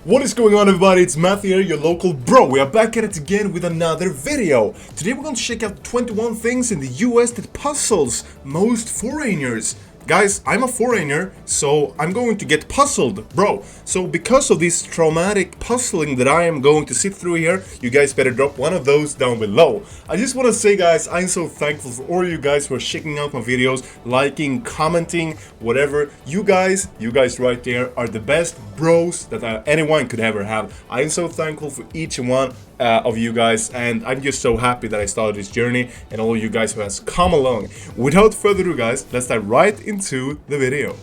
What is going on, everybody? It's Matthew here, your local bro. We are back at it again with another video. Today we're going to check out 21 things in the US that puzzles most foreigners. Guys, I'm a foreigner, so I'm going to get puzzled, bro. So because of this traumatic puzzling that I am going to sit through here, you guys better drop one of those down below. I just want to say, guys, I'm so thankful for all you guys who are checking out my videos, liking, commenting, whatever. You guys right there are the best bros that anyone could ever have. I'm so thankful for each and one of you guys, and I'm just so happy that I started this journey and all of you guys who has come along. Without further ado, guys, let's dive right into the video.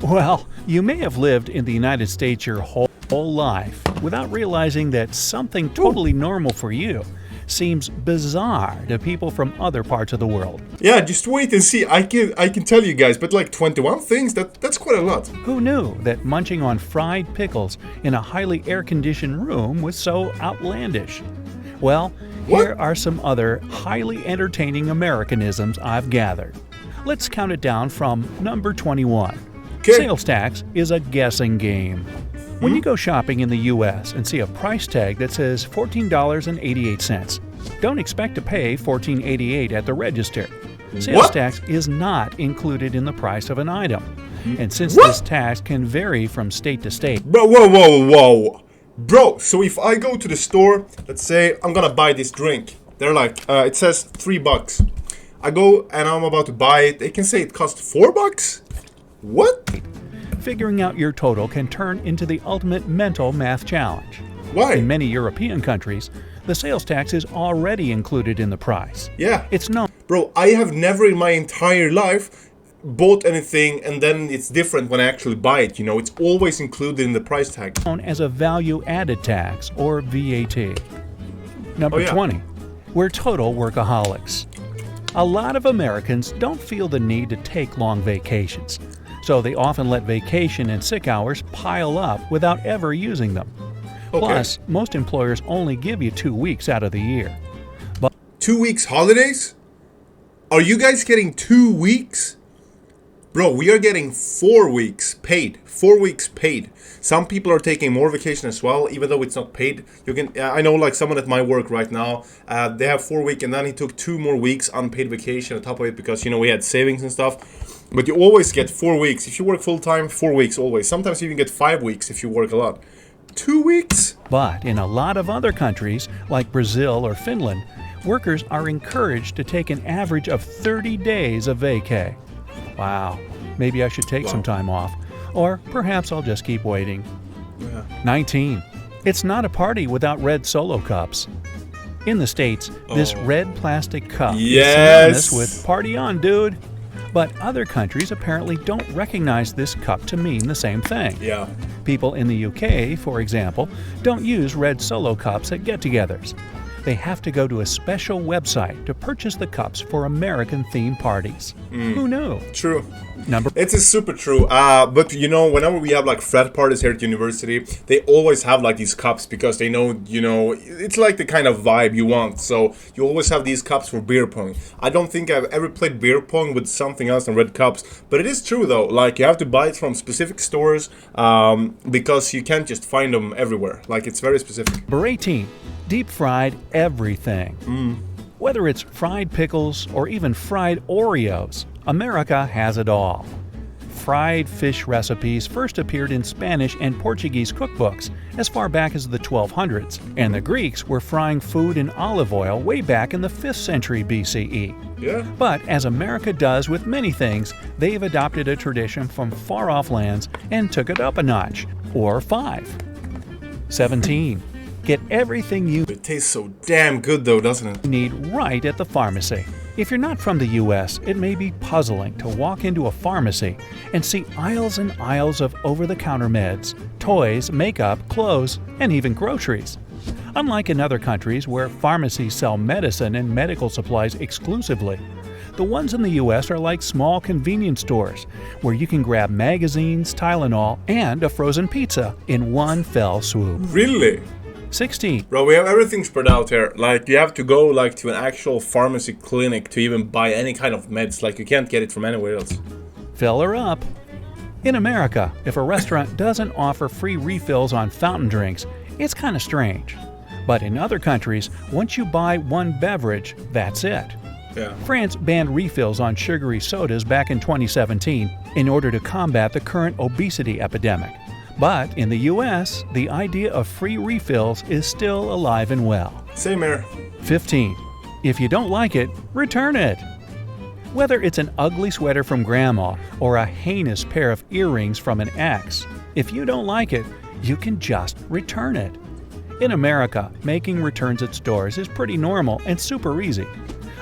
Well, you may have lived in the United States your whole life without realizing that something totally normal for you seems bizarre to people from other parts of the world. Yeah, just wait and see. I can tell you guys, but like 21 things, that's quite a lot. Who knew that munching on fried pickles in a highly air-conditioned room was so outlandish? Well, here are some other highly entertaining Americanisms I've gathered. Let's count it down from number 21. Okay. Sales tax is a guessing game. When you go shopping in the U.S. and see a price tag that says $14.88, don't expect to pay $14.88 at the register. Sales tax is not included in the price of an item. And since this tax can vary from state to state... Bro, whoa. Bro, so if I go to the store, let's say I'm gonna buy this drink. They're like, it says $3. I go and I'm about to buy it. They can say it costs $4? What? Figuring out your total can turn into the ultimate mental math challenge. Why? In many European countries, the sales tax is already included in the price. Yeah. It's known. Bro, I have never in my entire life bought anything and then it's different when I actually buy it, you know. It's always included in the price tag. Known as a value-added tax, or VAT. Number 20. We're total workaholics. A lot of Americans don't feel the need to take long vacations, so they often let vacation and sick hours pile up without ever using them. Plus, most employers only give you 2 weeks out of the year. But 2 weeks holidays? Are you guys getting 2 weeks? Bro, we are getting 4 weeks paid. 4 weeks paid. Some people are taking more vacation as well, even though it's not paid. You can. I know, like someone at my work right now. They have 4 weeks, and then he took 2 more weeks unpaid vacation on top of it because we had savings and stuff. But you always get 4 weeks if you work full time. 4 weeks always. Sometimes you even get 5 weeks if you work a lot. 2 weeks. But in a lot of other countries, like Brazil or Finland, workers are encouraged to take an average of 30 days of vacay. Wow, maybe I should take some time off. Or perhaps I'll just keep waiting. 19. It's not a party without red Solo cups. In the States, this red plastic cup is synonymous with party on, dude. But other countries apparently don't recognize this cup to mean the same thing. Yeah. People in the UK, for example, don't use red Solo cups at get-togethers. They have to go to a special website to purchase the cups for American-themed parties. Who knew? True. It's super true. But whenever we have like frat parties here at university, they always have like these cups because they know, it's like the kind of vibe you want. So you always have these cups for beer pong. I don't think I've ever played beer pong with something else than red cups. But it is true though. Like you have to buy it from specific stores because you can't just find them everywhere. Like it's very specific. Number 18. Deep-fried everything. Whether it's fried pickles or even fried Oreos, America has it all. Fried fish recipes first appeared in Spanish and Portuguese cookbooks as far back as the 1200s, and the Greeks were frying food in olive oil way back in the 5th century BCE. Yeah. But as America does with many things, they've adopted a tradition from far-off lands and took it up a notch, or 5. 17. Get everything you It tastes so damn good though, doesn't it? need right at the pharmacy. If you're not from the U.S., it may be puzzling to walk into a pharmacy and see aisles and aisles of over-the-counter meds, toys, makeup, clothes, and even groceries. Unlike in other countries where pharmacies sell medicine and medical supplies exclusively, the ones in the U.S. are like small convenience stores where you can grab magazines, Tylenol, and a frozen pizza in one fell swoop. Really? 16. Bro, we have everything spread out here. Like, you have to go, like, to an actual pharmacy clinic to even buy any kind of meds. Like, you can't get it from anywhere else. Fill her up. In America, if a restaurant doesn't offer free refills on fountain drinks, it's kind of strange. But in other countries, once you buy one beverage, that's it. Yeah. France banned refills on sugary sodas back in 2017 in order to combat the current obesity epidemic. But in the US, the idea of free refills is still alive and well. Same here. 15. If you don't like it, return it. Whether it's an ugly sweater from grandma or a heinous pair of earrings from an ex, if you don't like it, you can just return it. In America, making returns at stores is pretty normal and super easy.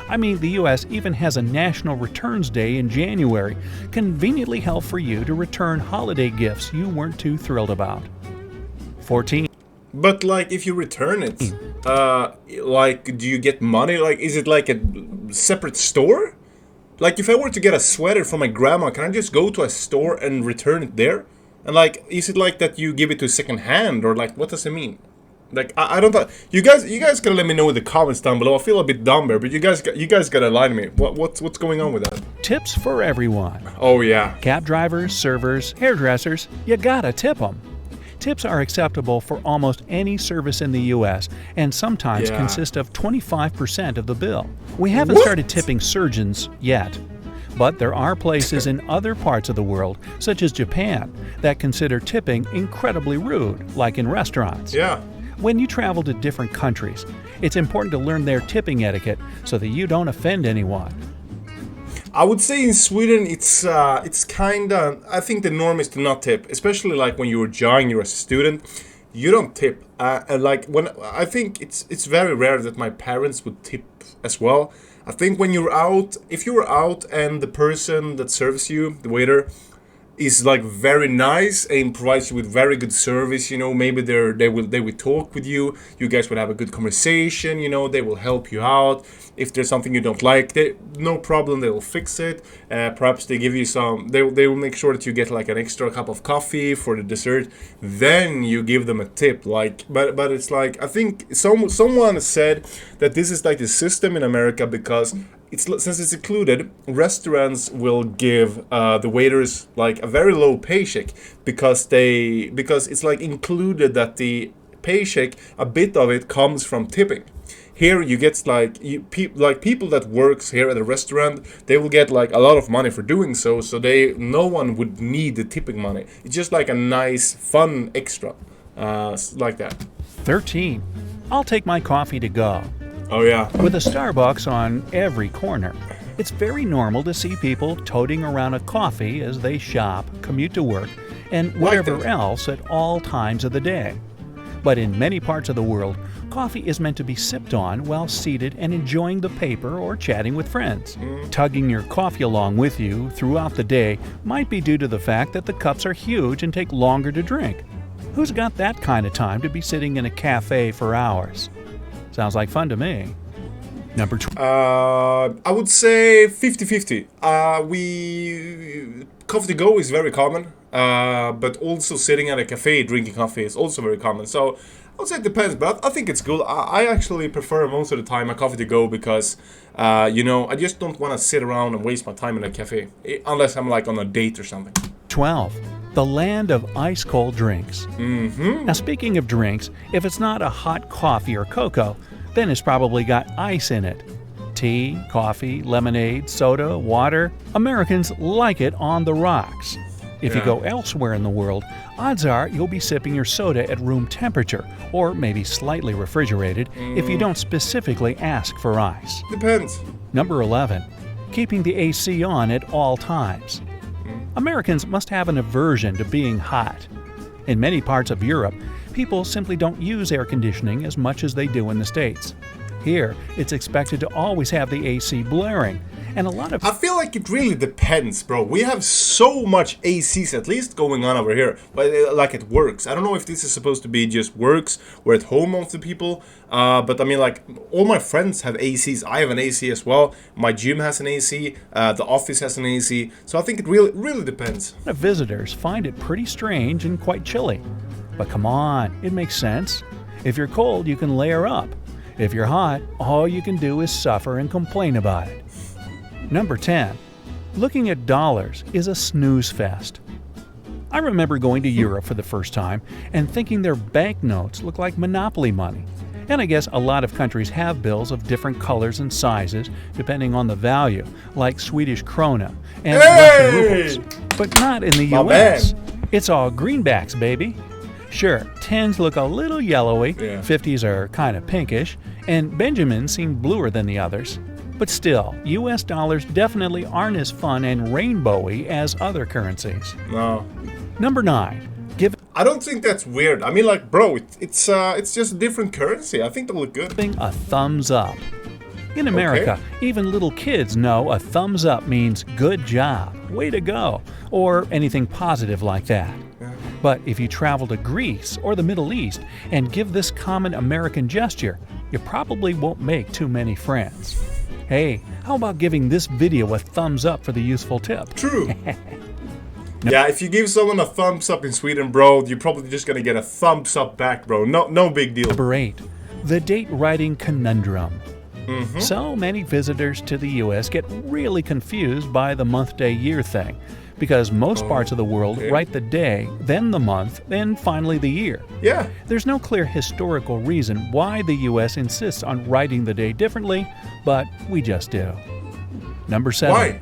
I mean, the US even has a National Returns Day in January, conveniently held for you to return holiday gifts you weren't too thrilled about. 14. But like, if you return it, like, do you get money? Like, is it like a separate store? Like, if I were to get a sweater from my grandma, can I just go to a store and return it there? And like, is it like that you give it to second hand, or like, what does it mean? Like, I don't know. You guys gotta let me know in the comments down below. I feel a bit dumb there, but you guys gotta enlighten me. What's going on with that? Tips for everyone. Oh yeah. Cab drivers, servers, hairdressers, you gotta tip them. Tips are acceptable for almost any service in the U.S. and sometimes consist of 25% of the bill. We haven't started tipping surgeons yet, but there are places in other parts of the world, such as Japan, that consider tipping incredibly rude, like in restaurants. Yeah. When you travel to different countries, it's important to learn their tipping etiquette so that you don't offend anyone. I would say in Sweden, it's kinda. I think the norm is to not tip, especially like when you're young, you're a student. You don't tip. And like when I think it's very rare that my parents would tip as well. I think when you're out, if you were out and the person that serves you, the waiter, is like very nice and provides you with very good service, you know, maybe they will talk with you. You guys will have a good conversation, you know, they will help you out. If there's something you don't like, no problem, they will fix it. Perhaps they give you some, they will make sure that you get like an extra cup of coffee for the dessert. Then you give them a tip. Like, but it's like, I think someone said that this is like the system in America because since it's included, restaurants will give the waiters like a very low paycheck because it's like included that the paycheck, a bit of it comes from tipping. Here you get like people that works here at a restaurant, they will get like a lot of money for doing so. So no one would need the tipping money. It's just like a nice fun extra, like that. 13. I'll take my coffee to go. Oh yeah. With a Starbucks on every corner, it's very normal to see people toting around a coffee as they shop, commute to work, and whatever else at all times of the day. But in many parts of the world, coffee is meant to be sipped on while seated and enjoying the paper or chatting with friends. Tugging your coffee along with you throughout the day might be due to the fact that the cups are huge and take longer to drink. Who's got that kind of time to be sitting in a cafe for hours? Sounds like fun to me. Number 2. I would say 50-50. Coffee to go is very common, but also sitting at a cafe drinking coffee is also very common. So I would say it depends, but I think it's good. I actually prefer most of the time a coffee to go because, you know, I just don't want to sit around and waste my time in a cafe, unless I'm like on a date or something. 12. The land of ice-cold drinks. Now, speaking of drinks, if it's not a hot coffee or cocoa, then it's probably got ice in it. Tea, coffee, lemonade, soda, water. Americans like it on the rocks. If you go elsewhere in the world, odds are you'll be sipping your soda at room temperature, or maybe slightly refrigerated if you don't specifically ask for ice. Depends. Number 11. Keeping the AC on at all times. Americans must have an aversion to being hot. In many parts of Europe, people simply don't use air conditioning as much as they do in the States. Here, it's expected to always have the AC blaring, and a lot of... I feel like it really depends, bro. We have so much ACs at least going on over here, but like it works. I don't know if this is supposed to be just works or at home of the people, but I mean, like, all my friends have ACs. I have an AC as well. My gym has an AC. The office has an AC. So I think it really depends. Visitors find it pretty strange and quite chilly. But come on, it makes sense. If you're cold, you can layer up. If you're hot, all you can do is suffer and complain about it. Number 10. Looking at dollars is a snooze fest. I remember going to Europe for the first time and thinking their banknotes looked like Monopoly money. And I guess a lot of countries have bills of different colors and sizes depending on the value, like Swedish krona and Russian rubles. But not in the US. It's all greenbacks, baby. Sure, 10s look a little yellowy, 50s are kind of pinkish, and Benjamins seem bluer than the others. But still, US dollars definitely aren't as fun and rainbowy as other currencies. No. Number 9. I don't think that's weird. I mean, like, bro, it's just a different currency. I think they look good. Giving a thumbs up. In America, even little kids know a thumbs up means good job, way to go, or anything positive like that. But if you travel to Greece or the Middle East and give this common American gesture, you probably won't make too many friends. Hey, how about giving this video a thumbs up for the useful tip? True. Yeah, if you give someone a thumbs up in Sweden, bro, you're probably just gonna get a thumbs up back, bro. No big deal. Number 8. The date writing conundrum. So many visitors to the US get really confused by the month, day, year thing, because most parts of the world write the day, then the month, then finally the year. Yeah. There's no clear historical reason why the US insists on writing the day differently, but we just do. Number 7. Why?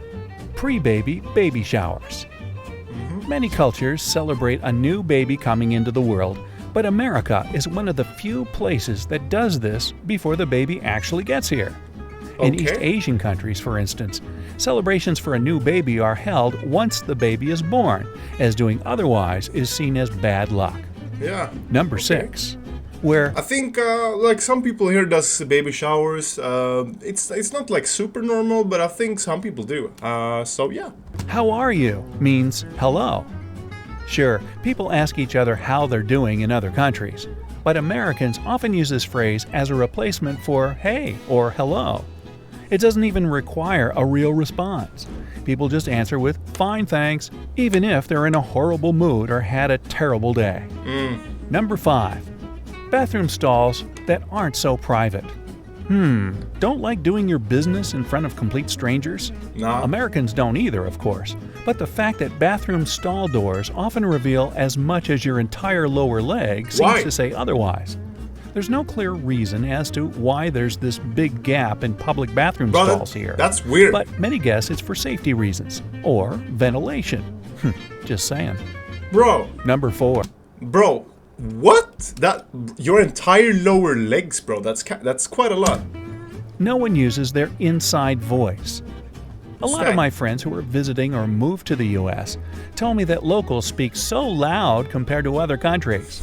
Pre-baby baby showers. Many cultures celebrate a new baby coming into the world, but America is one of the few places that does this before the baby actually gets here. In East Asian countries, for instance, celebrations for a new baby are held once the baby is born, as doing otherwise is seen as bad luck. Yeah. Number 6. Where I think like some people here does baby showers. It's not like super normal, but I think some people do. So yeah. how are you means hello. Sure, people ask each other how they're doing in other countries, but Americans often use this phrase as a replacement for hey or hello. It doesn't even require a real response. People just answer with fine thanks, even if they're in a horrible mood or had a terrible day. Number 5. Bathroom stalls that aren't so private. Don't like doing your business in front of complete strangers? No. Americans don't either, of course. But the fact that bathroom stall doors often reveal as much as your entire lower leg seems to say otherwise. There's no clear reason as to why there's this big gap in public bathroom stalls here. That's weird. But many guess it's for safety reasons or ventilation. Just saying. Bro. Number 4. Bro. What? That your entire lower legs, bro. That's quite a lot. No one uses their inside voice. A lot of my friends who are visiting or moved to the US tell me that locals speak so loud compared to other countries.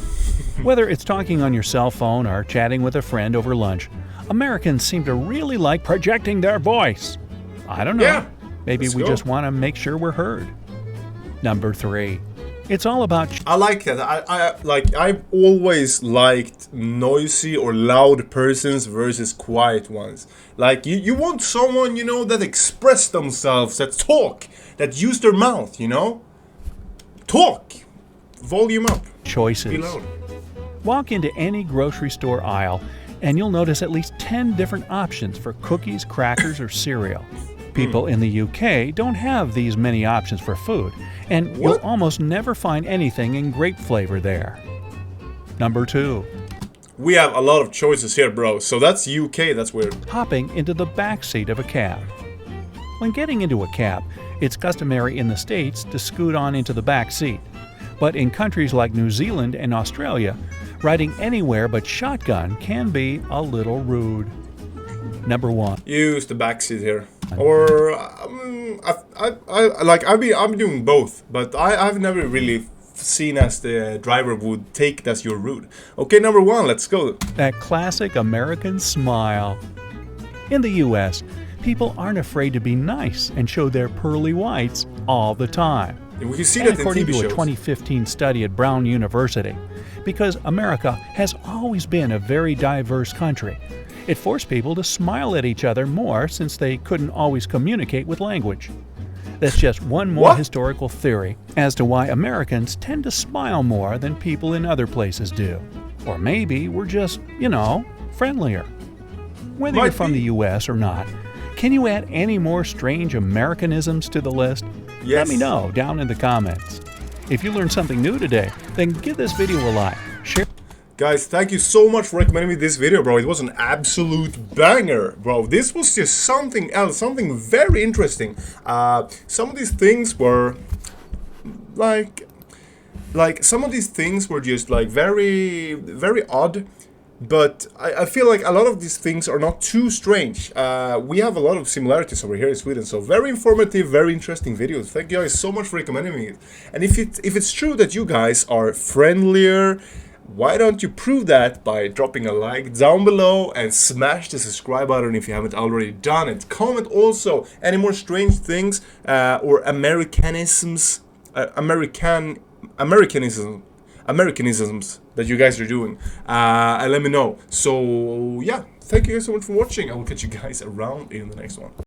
Whether it's talking on your cell phone or chatting with a friend over lunch, Americans seem to really like projecting their voice. I don't know. Yeah, Maybe we just want to make sure we're heard. Number 3. It's all about... I like that. I've always liked noisy or loud persons versus quiet ones. Like, you want someone, you know, that express themselves, that talk, that use their mouth, you know? Talk. Volume up. choices. Be loud. Walk into any grocery store aisle and you'll notice at least 10 different options for cookies, crackers, or cereal. People in the UK don't have these many options for food, and you'll almost never find anything in grape flavor there. Number 2. We have a lot of choices here, bro. So that's UK, that's weird. Hopping into the back seat of a cab. When getting into a cab, it's customary in the States to scoot on into the back seat. But in countries like New Zealand and Australia, riding anywhere but shotgun can be a little rude. Number 1. Use the back seat here. Or I'm doing both, but I've never really seen as the driver would take it as your route. Okay, number 1, let's go. That classic American smile. In the US, people aren't afraid to be nice and show their pearly whites all the time. We can see And that in according TV to a shows. 2015 study at Brown University, because America has always been a very diverse country, it forced people to smile at each other more since they couldn't always communicate with language. That's just one more historical theory as to why Americans tend to smile more than people in other places do. Or maybe we're just, friendlier. Whether you're from the US or not, can you add any more strange Americanisms to the list? Yes. Let me know down in the comments. If you learned something new today, then give this video a like, share. Guys, thank you so much for recommending me this video, bro. It was an absolute banger, bro. This was just something else, something very interesting. Some of these things were like some of these things were just like very, very odd. But I feel like a lot of these things are not too strange. We have a lot of similarities over here in Sweden, so very informative, very interesting videos. Thank you guys so much for recommending me it. And if it's true that you guys are friendlier, why don't you prove that by dropping a like down below and smash the subscribe button if you haven't already done it. Comment also any more strange things or americanisms, americanisms that you guys are doing, and let me know. So yeah, thank you guys so much for watching. I will catch you guys around in the next one.